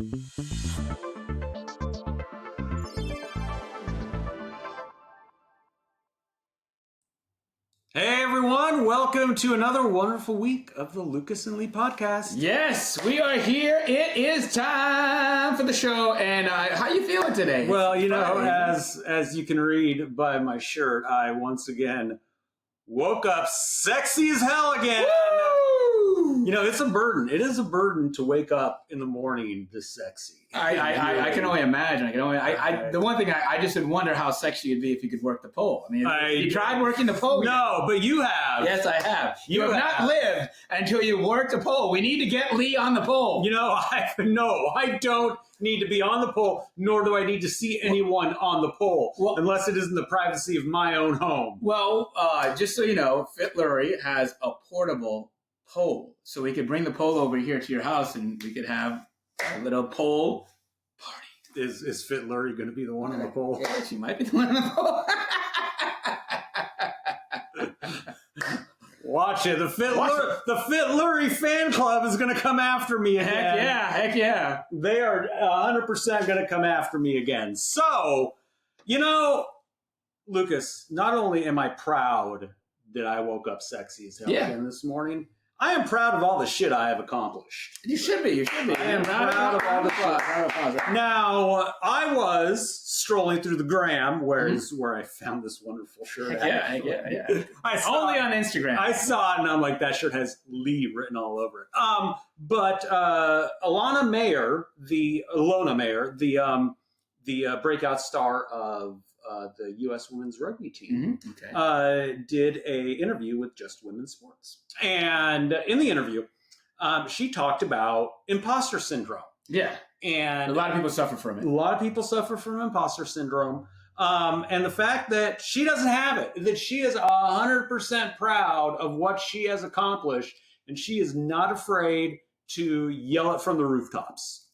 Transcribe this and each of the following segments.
Hey everyone, welcome to another wonderful week of the Lucas and Lee podcast. Yes, we are here. It is time for the show. And how you feeling today? Well, you know, as you can read by my shirt, I once again woke up sexy as hell again. Woo! You know, it's a burden. It is a burden to wake up in the morning this sexy. I can only imagine. The one thing I just would wonder how sexy you'd be if you could work the pole. I mean, you tried working the pole? No, but you have. Yes, I have. You have not lived until you worked the pole. We need to get Lee on the pole. You know, I don't need to be on the pole, nor do I need to see anyone on the pole, unless it is in the privacy of my own home. Well, just so you know, Fit Lurie has a portable pole. So we could bring the pole over here to your house and we could have a little pole party. Is Fit Lurie going to be the one on the pole? Yeah, she might be the one on the pole. Watch it. The Fit Lurie fan club is going to come after me again. Heck yeah. They are 100% going to come after me again. So, you know, Lucas, not only am I proud that I woke up sexy as hell again this morning, I am proud of all the shit I have accomplished. You should be. I am proud of all the shit. Now, I was strolling through the gram, where I found this wonderful shirt. Yeah. Only on Instagram. I saw it, and I'm like, that shirt has Lee written all over it. But Ilona Mayer, the breakout star of the U.S. women's rugby team, did a interview with Just Women's Sports. And in the interview, she talked about imposter syndrome. Yeah. And a lot of people suffer from it. A lot of people suffer from imposter syndrome. And the fact that she doesn't have it, that she is 100% proud of what she has accomplished, and she is not afraid to yell it from the rooftops.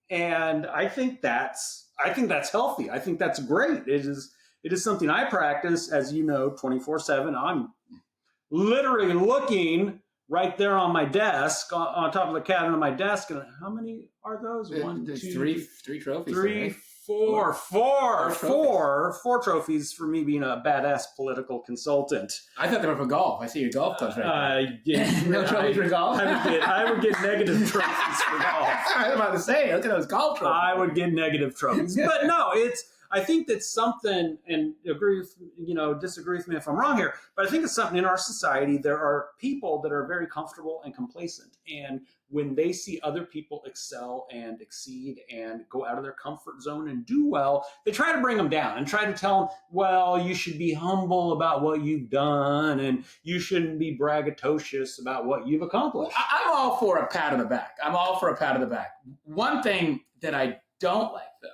And I think that's healthy. I think that's great. It is something I practice, as you know, 24/7. I'm literally looking right there on my desk, on top of the cabinet on my desk. And how many are those? One, two, three trophies. Three, four trophies for me being a badass political consultant. I thought they were for golf. I see your golf clubs right there. No trophies for golf? I would get negative trophies for golf. I was about to say, look at those golf trophies. I would get negative trophies. But no, I think that's something, and disagree with me if I'm wrong here, but I think it's something in our society. There are people that are very comfortable and complacent. And when they see other people excel and exceed and go out of their comfort zone and do well, they try to bring them down and try to tell them, well, you should be humble about what you've done and you shouldn't be braggadocious about what you've accomplished. I'm all for a pat on the back. One thing that I don't like, though,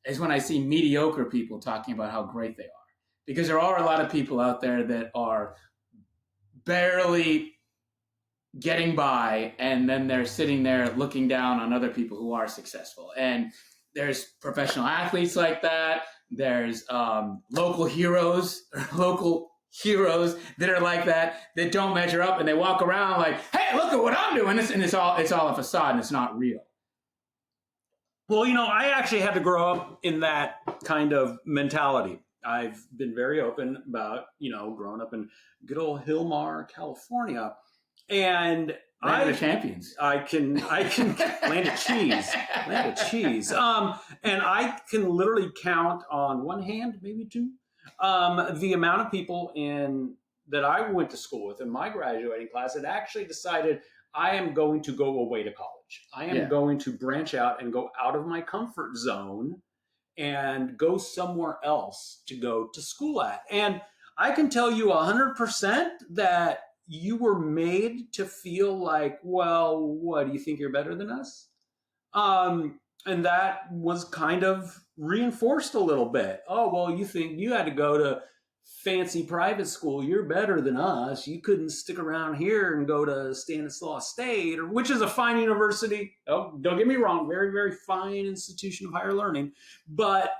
is when I see mediocre people talking about how great they are. Because there are a lot of people out there that are barely getting by, and then they're sitting there looking down on other people who are successful. And there's professional athletes like that. There's local heroes that are like that don't measure up, and they walk around like, hey, look at what I'm doing. And it's all a facade, and it's not real. Well, you know, I actually had to grow up in that kind of mentality. I've been very open about, growing up in good old Hillmar, California. And Land of champions. I can land of cheese. And I can literally count on one hand, maybe two, the amount of people that I went to school with in my graduating class that actually decided I am going to go away to college. I am going to branch out and go out of my comfort zone and go somewhere else to go to school at. And I can tell you 100% that you were made to feel like, well, what, do you think you're better than us? And that was kind of reinforced a little bit. Oh, well, you think you had to go to fancy private school. You're better than us. You couldn't stick around here and go to Stanislaus State, which is a fine university. Oh, don't get me wrong. Very, very fine institution of higher learning. But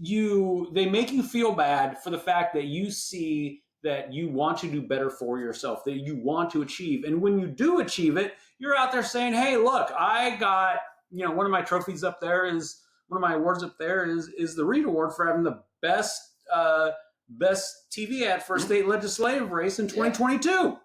they make you feel bad for the fact that you see that you want to do better for yourself, that you want to achieve. And when you do achieve it, you're out there saying, hey, look, I got one of my trophies up there is one of my awards up there is the Reed Award for having the best TV ad for a state legislative race in 2022.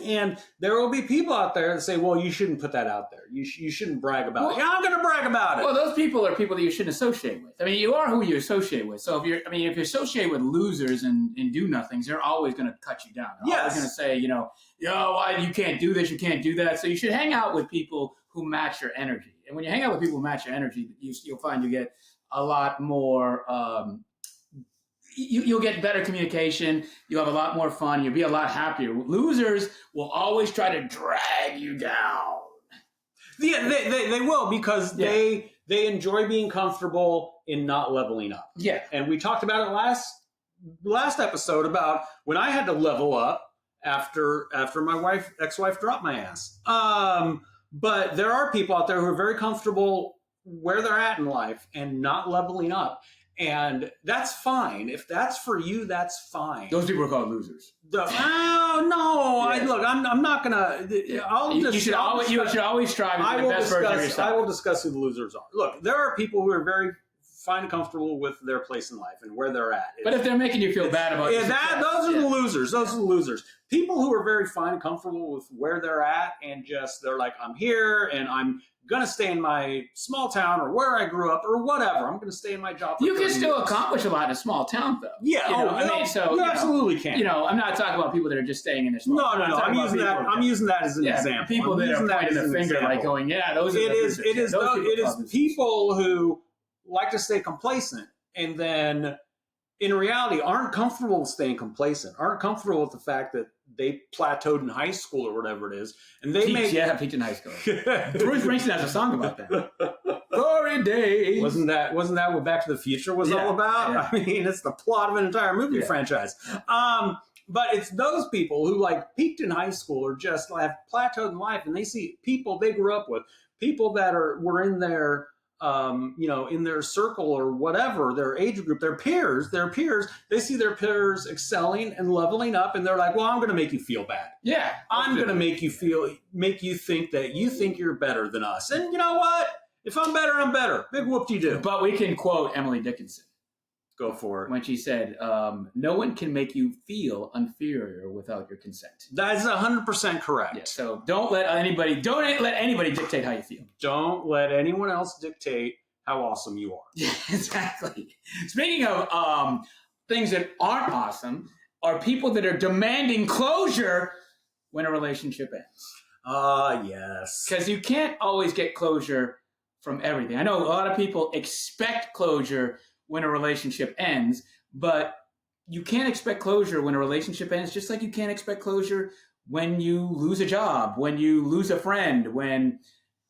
And there will be people out there that say, well, you shouldn't put that out there. You shouldn't brag about it. Yeah, I'm going to brag about it. Well, those people are people that you shouldn't associate with. I mean, you are who you associate with. So if you associate with losers and do-nothings, they're always going to cut you down. They're always going to say, why you can't do this, you can't do that. So you should hang out with people who match your energy. And when you hang out with people who match your energy, you'll find you get a lot more you'll get better communication. You'll have a lot more fun. You'll be a lot happier. Losers will always try to drag you down. Yeah, they will because they enjoy being comfortable in not leveling up. Yeah. And we talked about it last episode about when I had to level up after my ex-wife dropped my ass. But there are people out there who are very comfortable where they're at in life and not leveling up. And that's fine. If that's for you, that's fine. Those people are called losers. No. I'm not gonna. You should always strive to be the best version of yourself. I will discuss who the losers are. Look, there are people who are very fine and comfortable with their place in life and where they're at. But if they're making you feel bad about it, those are the losers. Those are the losers. People who are very fine and comfortable with where they're at and they're like, I'm here and I'm gonna stay in my small town or where I grew up or whatever. I'm gonna stay in my job. You can still accomplish a lot in a small town, though. Yeah, you absolutely can. I'm not talking about people that are just staying in their small town. No. I'm using that as an example. People that are pointing the finger, like going, those are it is people who like to stay complacent and then in reality aren't comfortable staying complacent, aren't comfortable with the fact that they plateaued in high school or whatever it is. And they peaked in high school. Bruce Springsteen has a song about that. Glory days. Wasn't that what Back to the Future was all about? Yeah. I mean, it's the plot of an entire movie franchise. But it's those people who peaked in high school or just have plateaued in life and they see people they grew up with, people that were in their in their circle or whatever, their age group, their peers, they see their peers excelling and leveling up and they're like, well, I'm going to make you feel bad. Yeah. I'm going to make you think that you think you're better than us. And you know what? If I'm better, I'm better. Big whoop-de-doo. But we can quote Emily Dickinson. Go for it. When she said, no one can make you feel inferior without your consent. That is 100% correct. Yeah, so don't let anybody dictate how you feel. Don't let anyone else dictate how awesome you are. Yeah, exactly. Speaking of things that aren't awesome, are people that are demanding closure when a relationship ends. Yes. Because you can't always get closure from everything. I know a lot of people expect closure when a relationship ends, but you can't expect closure when a relationship ends, just like you can't expect closure when you lose a job, when you lose a friend, when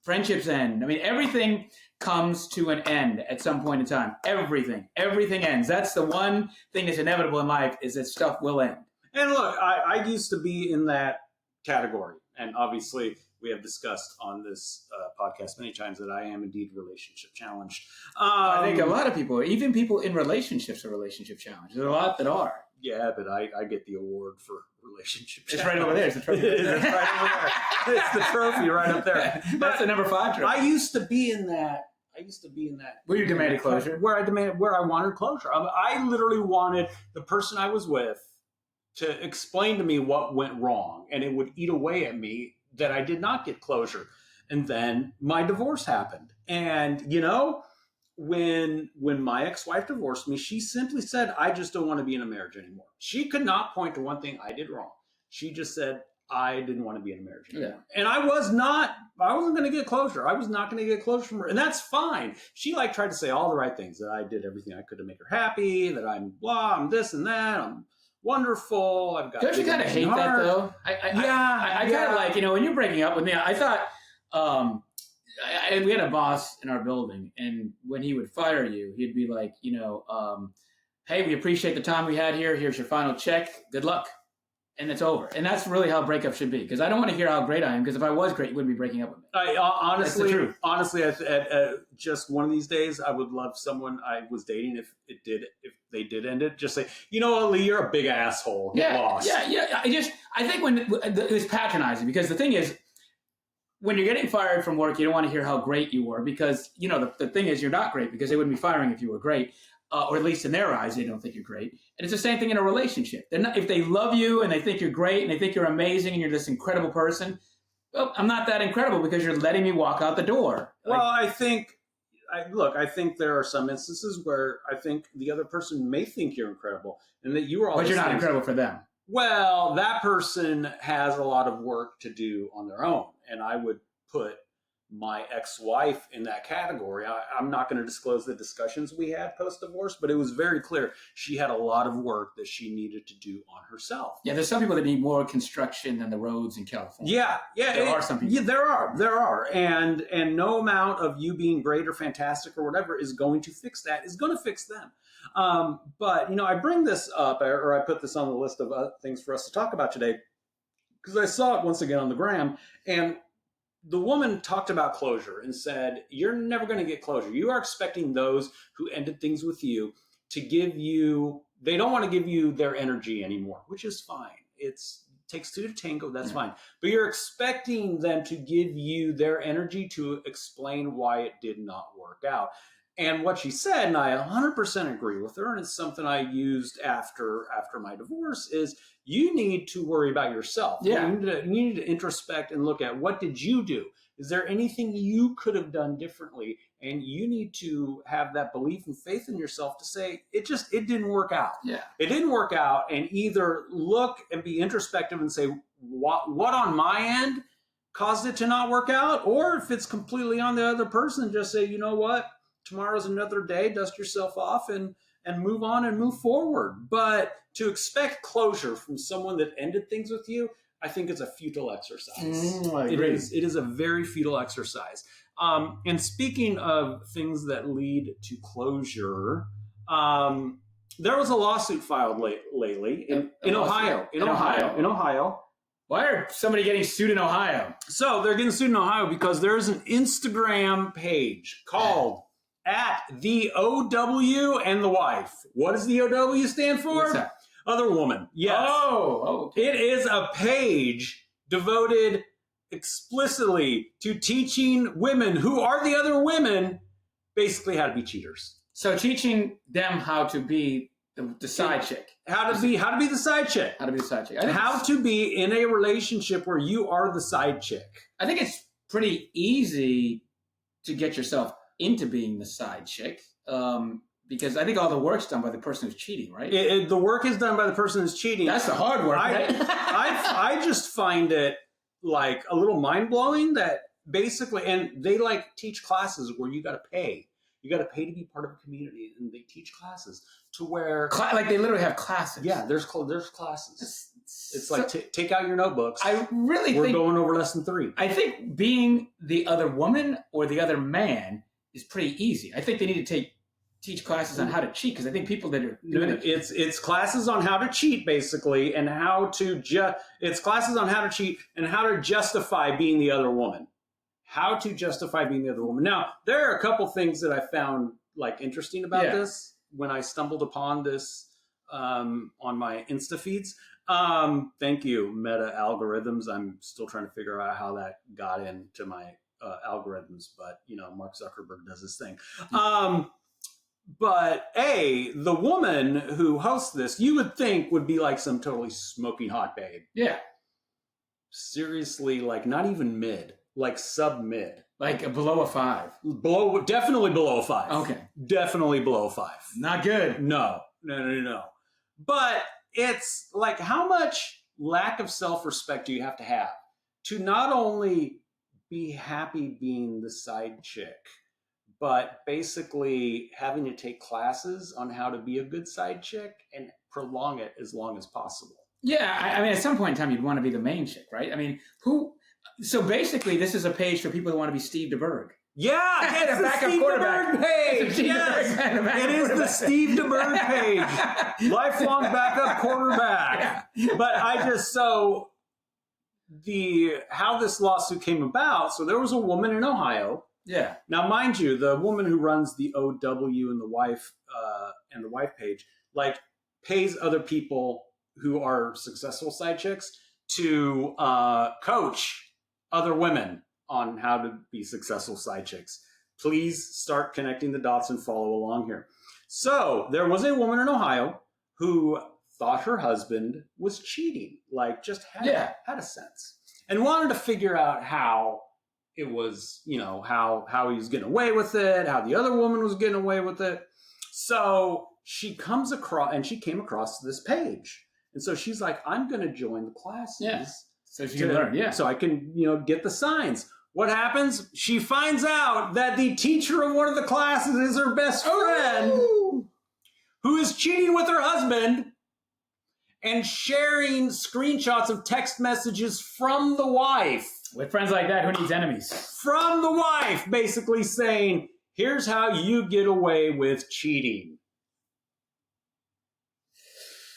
friendships end. I mean, everything comes to an end at some point in time. Everything ends. That's the one thing that's inevitable in life, is that stuff will end. And look, I used to be in that category, and obviously we have discussed on this podcast many times that I am indeed relationship challenged. I think a lot of people, even people in relationships, are relationship challenged. There are a lot that are. Yeah, but I get the award for relationship challenge. It's right over there. It's the trophy. It's right over there. It's the trophy right up there. That's the number 5 trophy. I used to be in that. Where you demanded closure? Where I wanted closure. I literally wanted the person I was with to explain to me what went wrong, and it would eat away at me that I did not get closure. And then my divorce happened. And, when my ex-wife divorced me, she simply said, I just don't want to be in a marriage anymore. She could not point to one thing I did wrong. She just said, I didn't want to be in a marriage anymore. Yeah. And I wasn't going to get closure. I was not going to get closure from her. And that's fine. She tried to say all the right things, that I did everything I could to make her happy, that I'm blah, I'm this and that, I'm wonderful. I've got. Don't you kind of hate that though? I kind of like, when you're breaking up with me, I thought, we had a boss in our building, and when he would fire you, he'd be like, hey, we appreciate the time we had here. Here's your final check. Good luck. And it's over. And that's really how a breakup should be. Because I don't want to hear how great I am. Because if I was great, you wouldn't be breaking up with me. Honestly, at just one of these days, I would love someone I was dating if they did end it. Just say, you know what, Lee, you're a big asshole. Get lost. Yeah. I think when it was patronizing, because the thing is, when you're getting fired from work, you don't want to hear how great you were because, the thing is you're not great because they wouldn't be firing if you were great. Or at least in their eyes, they don't think you're great. And it's the same thing in a relationship. If they love you and they think you're great and they think you're amazing and you're this incredible person, well, I'm not that incredible because you're letting me walk out the door. Well, I think there are some instances where I think the other person may think you're incredible and that you are all. But you're not incredible for them. Well, that person has a lot of work to do on their own. And I would put my ex-wife in that category. I'm not going to disclose the discussions we had post-divorce, but it was very clear she had a lot of work that she needed to do on herself. Yeah, there's some people that need more construction than the roads in California. Yeah, there are some people. Yeah, there are, and no amount of you being great or fantastic or whatever is going to fix that. Is going to fix them. But I bring this up, or I put this on the list of things for us to talk about today because I saw it once again on the gram, and the woman talked about closure and said, you're never going to get closure. You are expecting those who ended things with you to give you, they don't want to give you their energy anymore, which is fine. It takes two to tango, that's fine. But you're expecting them to give you their energy to explain why it did not work out. And what she said, and I 100% agree with her, and it's something I used after my divorce, is you need to worry about yourself. Yeah. You need to introspect and look at what did you do? Is there anything you could have done differently? And you need to have that belief and faith in yourself to say, it didn't work out. Yeah. It didn't work out, and either look and be introspective and say, what on my end caused it to not work out? Or if it's completely on the other person, just say, you know what? Tomorrow's another day, dust yourself off and move on and move forward. But to expect closure from someone that ended things with you, I think it's a futile exercise. I agree. It is a very futile exercise. And speaking of things that lead to closure, there was a lawsuit filed lately in Ohio. In Ohio. Why are somebody getting sued in Ohio? So they're getting sued in Ohio because there's an Instagram page called at the OW and the wife. What does the OW stand for? What's that? Other woman. Yes. Oh. Okay. It is a page devoted explicitly to teaching women who are the other women basically how to be cheaters. So teaching them how to be the side chick. How to be the side chick. How to be the side chick. How to be in a relationship where you are the side chick. I think it's pretty easy to get yourself into being the side chick, because I think all the work's done by the person who's cheating, right? The work is done by the person who's cheating. That's the hard work, right? I just find it like a little mind-blowing that basically, and they teach classes where you got to pay. You got to pay to be part of a community, and they teach classes to where they literally have classes. Yeah, there's classes. It's like take out your notebooks. I really we're think going over lesson 3. I think being the other woman or the other man is pretty easy. I think they need to teach classes on how to cheat because I think people that are doing it's classes on how to cheat basically, and how to it's classes on how to cheat and how to justify being the other woman. How to justify being the other woman. Now, there are a couple things that I found interesting about this when I stumbled upon this on my Insta feeds. Thank you, Meta algorithms. I'm still trying to figure out how that got into my algorithms, but Mark Zuckerberg does his thing. But the woman who hosts this, you would think would be like some totally smoking hot babe. Yeah. Seriously, not even mid, sub-mid. Like below a 5. Definitely below a 5. Okay. Definitely below a 5. Not good. No. But it's how much lack of self-respect do you have to not only be happy being the side chick, but basically having to take classes on how to be a good side chick and prolong it as long as possible. Yeah, I mean, at some point in time, you'd want to be the main chick, right? I mean, so basically, this is a page for people who want to be Steve DeBerg. Yeah, it's the Steve DeBerg page. Yes, it is the Steve DeBerg page. Lifelong backup quarterback. Yeah. But how this lawsuit came about. So there was a woman in Ohio. Yeah. Now, mind you, the woman who runs the OW and the wife page, pays other people who are successful side chicks to coach other women on how to be successful side chicks. Please start connecting the dots and follow along here. So there was a woman in Ohio who thought her husband was cheating, like just had a sense, and wanted to figure out how it was, how he was getting away with it, how the other woman was getting away with it. So she came across this page. And so she's like, I'm going to join the classes. Yeah. So she can learn. Yeah. So I can, get the signs. What happens? She finds out that the teacher of one of the classes is her best friend who is cheating with her husband and sharing screenshots of text messages from the wife. With friends like that, who needs enemies? From the wife, basically saying, here's how you get away with cheating.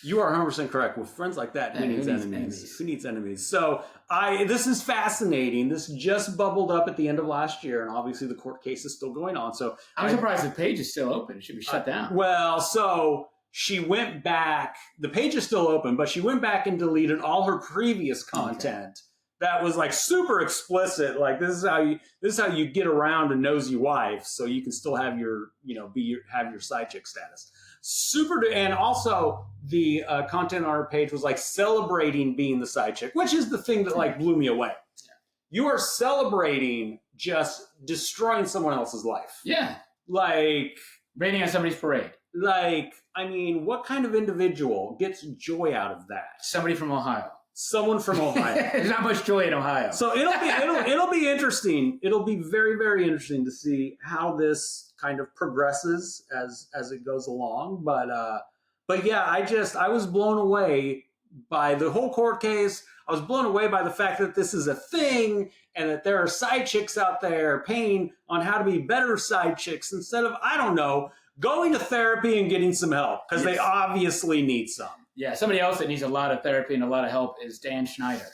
You are 100% correct. With friends like that, who needs enemies? Who needs enemies? So this is fascinating. This just bubbled up at the end of last year, and obviously the court case is still going on. So I'm surprised the page is still open. It should be shut down. Well, so she went back. The page is still open, but she went back and deleted all her previous content. That was like super explicit. Like this is how you get around a nosy wife, so you can still have your have your side chick status. And also the content on our page was like celebrating being the side chick, which is the thing that like blew me away. Yeah. You are celebrating just destroying someone else's life. Yeah, like raining on somebody's parade. Like, I mean, what kind of individual gets joy out of that? Somebody from Ohio. Someone from Ohio. There's not much joy in Ohio. So it'll be interesting. It'll be very, very interesting to see how this kind of progresses as it goes along. But yeah, I was blown away by the whole court case. I was blown away by the fact that this is a thing and that there are side chicks out there paying on how to be better side chicks instead of, I don't know, going to therapy and getting some help because they obviously need some. Yeah, somebody else that needs a lot of therapy and a lot of help is Dan Snyder,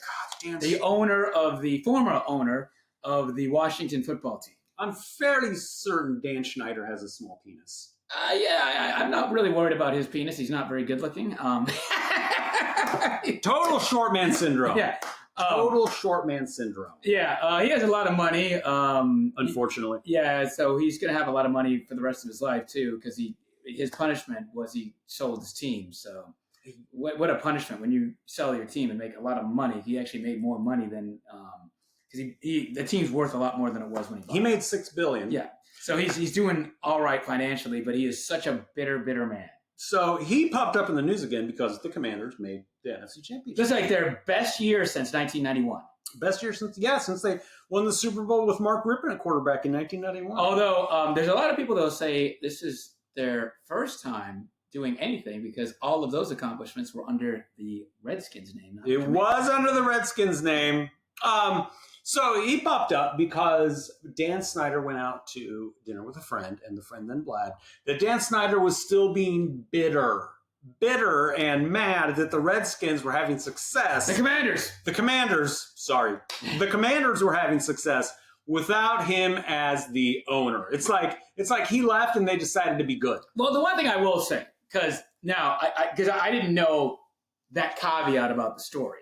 the former owner of the Washington football team. I'm fairly certain Dan Snyder has a small penis. I'm not really worried about his penis. He's not very good looking. Total short man syndrome. Yeah. Total short man syndrome. Yeah, he has a lot of money. Unfortunately. So he's going to have a lot of money for the rest of his life, too, because his punishment was he sold his team. So what a punishment when you sell your team and make a lot of money. He actually made more money than because the team's worth a lot more than it was when he bought. He made $6 billion. Yeah. So he's doing all right financially, but he is such a bitter man. So he popped up in the news again because the Commanders made the NFC Championship. Just like their best year since 1991. Best year since they won the Super Bowl with Mark Rippon at quarterback in 1991. Although there's a lot of people that will say this is their first time doing anything because all of those accomplishments were under the Redskins name. It was under the Redskins name. So he popped up because Dan Snyder went out to dinner with a friend, and the friend then blabbed that Dan Snyder was still being bitter and mad that the Redskins were having success. The Commanders were having success without him as the owner. It's like he left and they decided to be good. Well, the one thing I will say, because now, because I didn't know that caveat about the story.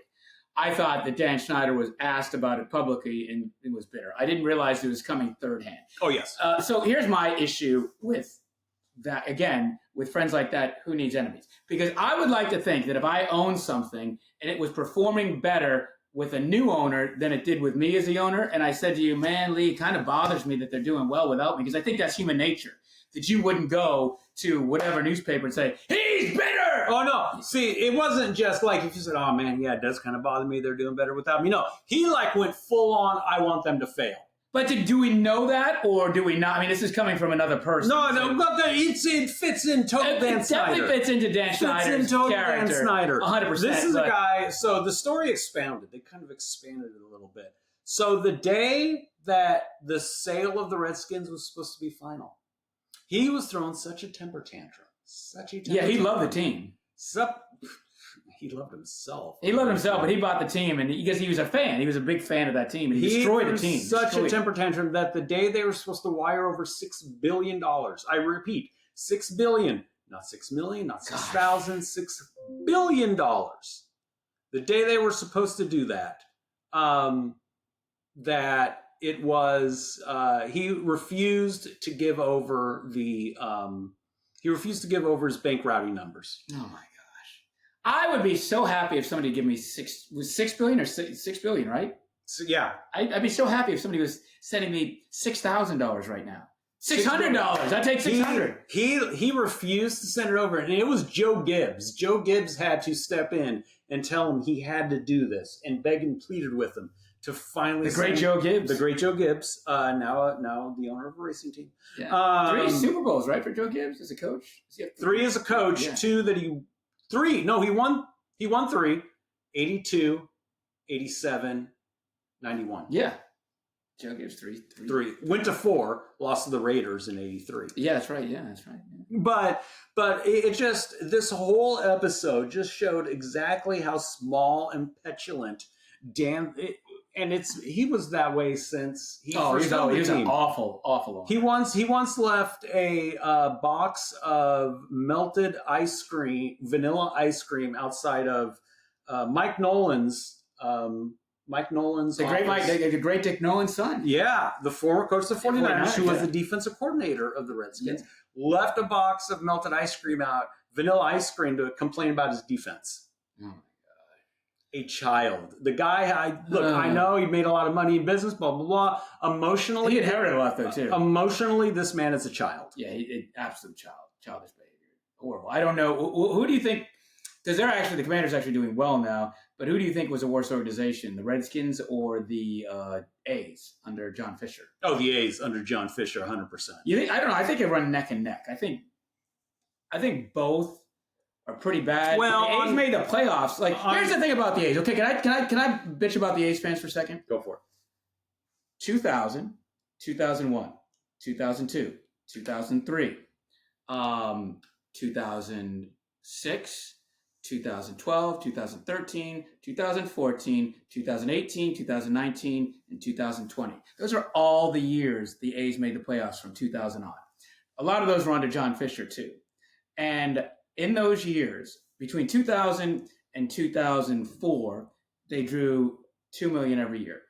I thought that Dan Snyder was asked about it publicly and it was bitter. I didn't realize it was coming third hand. Oh, yes. So here's my issue with that, again, with friends like that, who needs enemies? Because I would like to think that if I owned something and it was performing better with a new owner than it did with me as the owner, and I said to you, man, Lee, it kind of bothers me that they're doing well without me, because I think that's human nature, that you wouldn't go to whatever newspaper and say, he's bitter! Oh, no. See, it wasn't just like if you said, oh, man, yeah, it does kind of bother me. They're doing better without me. No, he went full on, I want them to fail. But do we know that or do we not? I mean, this is coming from another person. No, but it fits in total Dan Snyder. It definitely fits into Dan Snyder's character. Dan Snyder. 100%. This is a guy, so the story expounded. They kind of expanded it a little bit. So the day that the sale of the Redskins was supposed to be final, he was throwing such a temper tantrum. Yeah, he loved the team. He loved himself. He loved himself, but he bought the team, and because he was a fan. He was a big fan of that team, and he destroyed the team. Such a temper tantrum that the day they were supposed to wire over $6 billion, I repeat, $6 billion, not 6 million, not 6,000, $6 billion. The day they were supposed to do that, that it was he refused to give over his bank routing numbers. Oh my gosh. I would be so happy if somebody give me $6 billion or $6 billion, right? So, yeah. I'd be so happy if somebody was sending me $6,000 right now. $600. I'd take $600. He refused to send it over, and it was Joe Gibbs. Joe Gibbs had to step in and tell him he had to do this, and begged and pleaded with him to finally. The great Joe Gibbs. The great Joe Gibbs. Now the owner of a racing team. Yeah. 3 Super Bowls, right, for Joe Gibbs as a coach? Does he have 3 as a coach. Yeah. 2 that he. 3. No, he won 3. 82, 87, 91. Yeah. Joe Gibbs 3. Went to 4, lost to the Raiders in 83. Yeah, that's right. Yeah. But it just, this whole episode just showed exactly how small and petulant Dan, he was that way since he first got the team. He was an awful. He once left a box of melted ice cream, vanilla ice cream, outside of Mike Nolan's. The great Dick Nolan's son. Yeah, the former coach of the 49ers, who was the defensive coordinator of the Redskins, left a box of melted ice cream out, vanilla ice cream, to complain about his defense. Oh my God. A child. The guy, I know he made a lot of money in business, blah, blah, blah. Emotionally. He inherited a lot, though, too. Emotionally, this man is a child. Yeah, absolute childish behavior. Horrible. I don't know. Who do you think, because the Commanders actually doing well now, but who do you think was a worse organization, the Redskins or the A's under John Fisher? Oh, the A's under John Fisher, 100%. You think? I don't know. I think they run neck and neck. I think both are pretty bad. Well, the A's made the playoffs. Like, here's the thing about the A's. Okay, can I bitch about the A's fans for a second? Go for it. 2000, 2001, 2002, 2003, 2006, 2012, 2013, 2014, 2018, 2019, and 2020. Those are all the years the A's made the playoffs from 2000 on. A lot of those were under John Fisher, too. And in those years, between 2000 and 2004, they drew 2 million every year.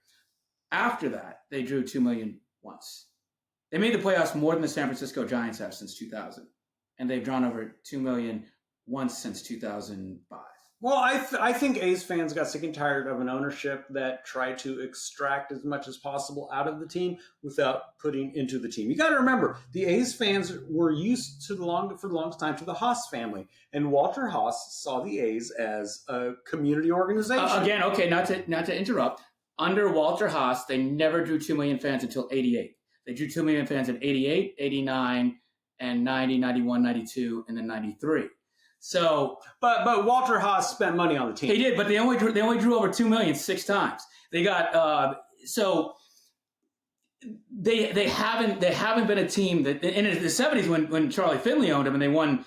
After that, they drew 2 million once. They made the playoffs more than the San Francisco Giants have since 2000. And they've drawn over 2 million once since 2005. Well, I think A's fans got sick and tired of an ownership that tried to extract as much as possible out of the team without putting into the team. You got to remember, the A's fans were used to for the longest time to the Haas family, and Walter Haas saw the A's as a community organization. Again, okay, not to interrupt. Under Walter Haas, they never drew 2 million fans until 88. They drew 2 million fans in 88, 89, and 90, 91, 92, and then 93. So, but Walter Haas spent money on the team. They did, but they only drew over 2 million 6 times. They got so they haven't been a team that in the 70s when Charlie Finley owned them and they won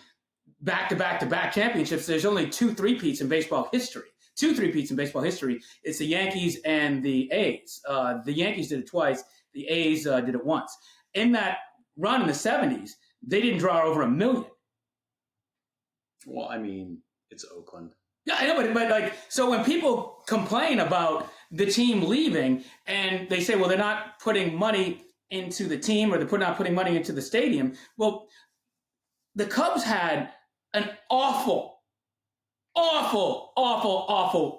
back-to-back championships. There's only 2 3-peats in baseball history. 2 3-peats in baseball history. It's the Yankees and the A's. The Yankees did it twice. The A's did it once. In that run in the 70s, they didn't draw over 1 million. Well, I mean, it's Oakland. Yeah, I know, but like, so when people complain about the team leaving and they say, well, they're not putting money into the team or they're not putting money into the stadium. Well, the Cubs had an awful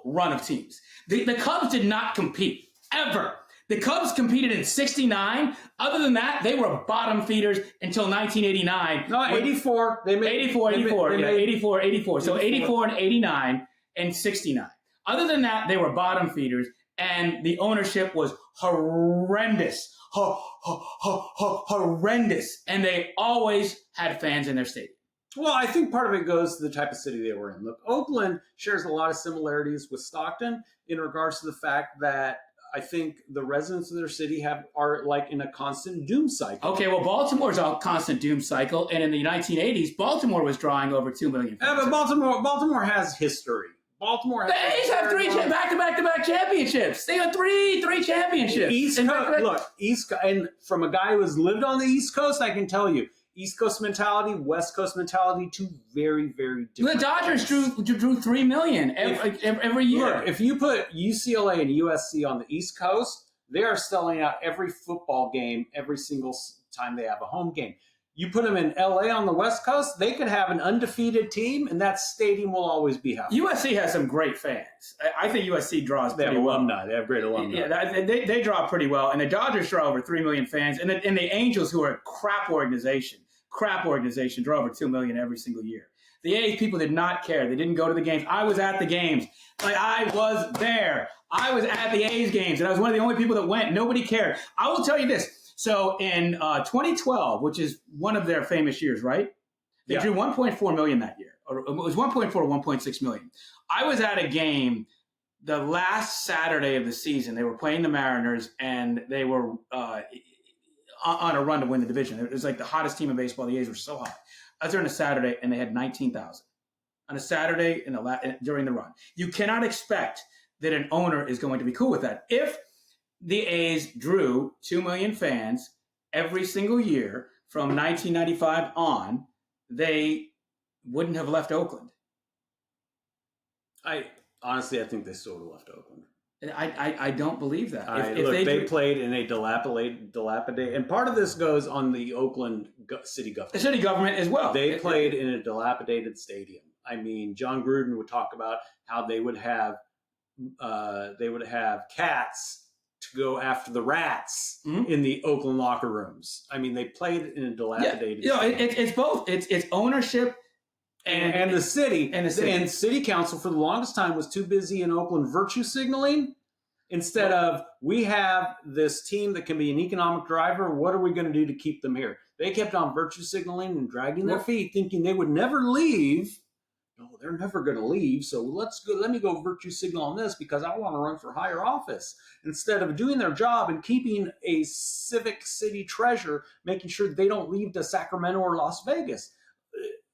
run of teams. The Cubs did not compete ever. The Cubs competed in 69. Other than that, they were bottom feeders until 1989. No, 84. They made 84. 84. So 84 and 89 and 69. Other than that, they were bottom feeders, and the ownership was horrendous. Horrendous. And they always had fans in their stadium. Well, I think part of it goes to the type of city they were in. Look, Oakland shares a lot of similarities with Stockton in regards to the fact that I think the residents of their city are like in a constant doom cycle. Okay, well, Baltimore's a constant doom cycle, and in the 1980s, Baltimore was drawing over 2 million fans. But Baltimore has history. The A's have 3 back-to-back championships. They got three championships. East Coast, and from a guy who has lived on the East Coast, I can tell you, East Coast mentality, West Coast mentality, 2 very, very different. The Dodgers drew 3 million every year. Look, if you put UCLA and USC on the East Coast, They are selling out every football game every single time they have a home game. You put them in LA on the West Coast, they could have an undefeated team, and that stadium will always be healthy. USC has some great fans. I think USC draws pretty well. Alumni. They have great alumni. Yeah, they draw pretty well, and the Dodgers draw over 3 million fans, and the Angels, who are a crap organization, draw over 2 million every single year. The A's people did not care. They didn't go to the games. I was at the games. I was there. I was at the A's games, and I was one of the only people that went. Nobody cared. I will tell you this. So in 2012, which is one of their famous years, right? They drew 1.4 million that year. Or it was 1.4 or 1.6 million. I was at a game the last Saturday of the season. They were playing the Mariners, and they were on a run to win the division. It was like the hottest team in baseball. The A's were so hot. I was there on a Saturday, and they had 19,000 on a Saturday during the run. You cannot expect that an owner is going to be cool with that. If the A's drew 2 million fans every single year from 1995 on, they wouldn't have left Oakland. I think they still would have left Oakland. I don't believe that. If they played in a dilapidated, and part of this goes on the Oakland city government. The city government as well. They played in a dilapidated stadium. I mean, John Gruden would talk about how they would have cats to go after the rats in the Oakland locker rooms. I mean, they played in a dilapidated. Yeah, it's both. It's ownership. And the city. And city council for the longest time was too busy in Oakland virtue signaling instead of, we have this team that can be an economic driver. What are we going to do to keep them here? They kept on virtue signaling and dragging their feet, thinking they would never leave. No, they're never going to leave. So let me go virtue signal on this because I want to run for higher office, instead of doing their job and keeping a civic city treasure, making sure they don't leave to Sacramento or Las Vegas.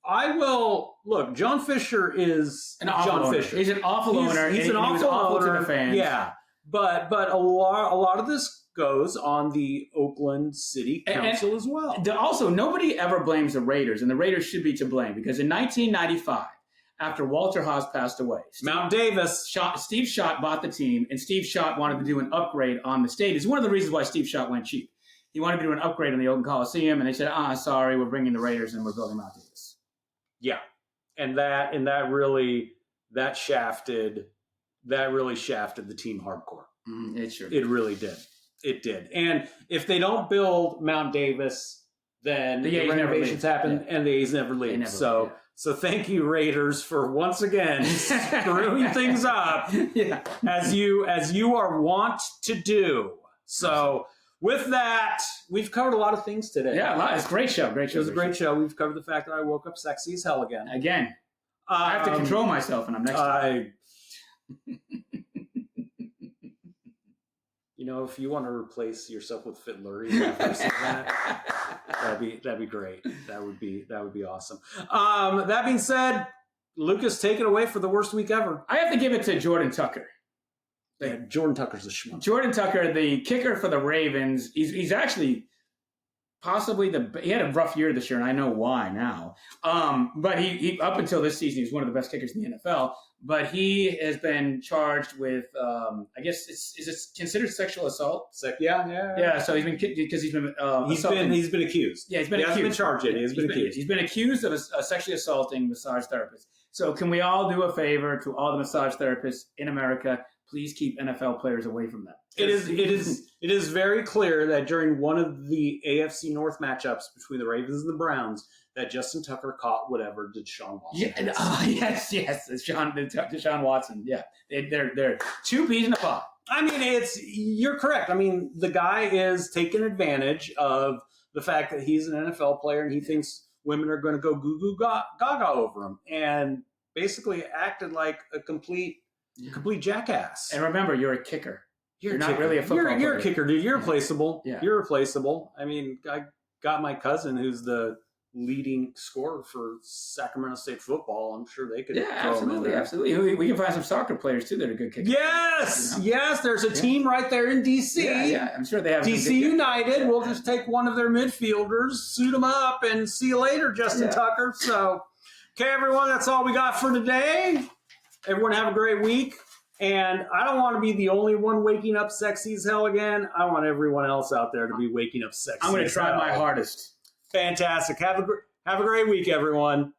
John Fisher is an awful owner. Fisher. He's an awful owner. He's an awful owner to the fans. Yeah, but a lot of this goes on the Oakland City Council as well. Also, nobody ever blames the Raiders, and the Raiders should be to blame, because in 1995, after Walter Haas passed away, Steve Schott bought the team, and Steve Schott wanted to do an upgrade on the stadium. It's one of the reasons why Steve Schott went cheap. He wanted to do an upgrade on the Oakland Coliseum, and they said, sorry, we're bringing the Raiders, and we're building Mount Davis. Yeah, and that really shafted the team hardcore. It really did. It did. And if they don't build Mount Davis, then the renovations happen, and the A's never leave. So thank you, Raiders, for once again screwing things up, as you are wont to do. So. With that, we've covered a lot of things today. Yeah, it's a great show. It was a great show. We've covered the fact that I woke up sexy as hell again. I have to control myself, and I'm next time. If you want to replace yourself with Fit Lurie after saying that'd be great. That would be awesome. That being said, Lucas, take it away for the worst week ever. I have to give it to Jordan Tucker. Jordan Tucker's a schmuck. Jordan Tucker, the kicker for the Ravens, he's actually possibly he had a rough year this year, and I know why now. But he up until this season, he was one of the best kickers in the NFL. But he has been charged with, I guess, is it considered sexual assault? Yeah. So he's been because he's been he's been accused. Yeah, he's been accused. He hasn't been charged yet. He's been accused. He's been accused of sexually assaulting massage therapists. So can we all do a favor to all the massage therapists in America? Please keep NFL players away from them. It is very clear that during one of the AFC North matchups between the Ravens and the Browns, that Justin Tucker caught whatever Deshaun Watson. Yes, Deshaun Watson. Yeah, they're two peas in a pod. I mean, you're correct. I mean, the guy is taking advantage of the fact that he's an NFL player and he thinks women are going to go goo goo gaga over him, and basically acted like a complete jackass. And remember, you're a kicker. You're not really a football player. You're a kicker, dude. You're replaceable. Yeah. You're replaceable. I mean, I got my cousin who's the leading scorer for Sacramento State football. I'm sure they could. Yeah, absolutely. We can find some soccer players too that are good kickers. Yes. There's a team right there in DC. Yeah. I'm sure they have. DC United. We'll just take one of their midfielders, suit them up, and see you later, Justin Tucker. So, okay, everyone, that's all we got for today. Everyone have a great week. And I don't want to be the only one waking up sexy as hell again. I want everyone else out there to be waking up sexy. I'm going to try my hardest. Fantastic. Have a great week, everyone.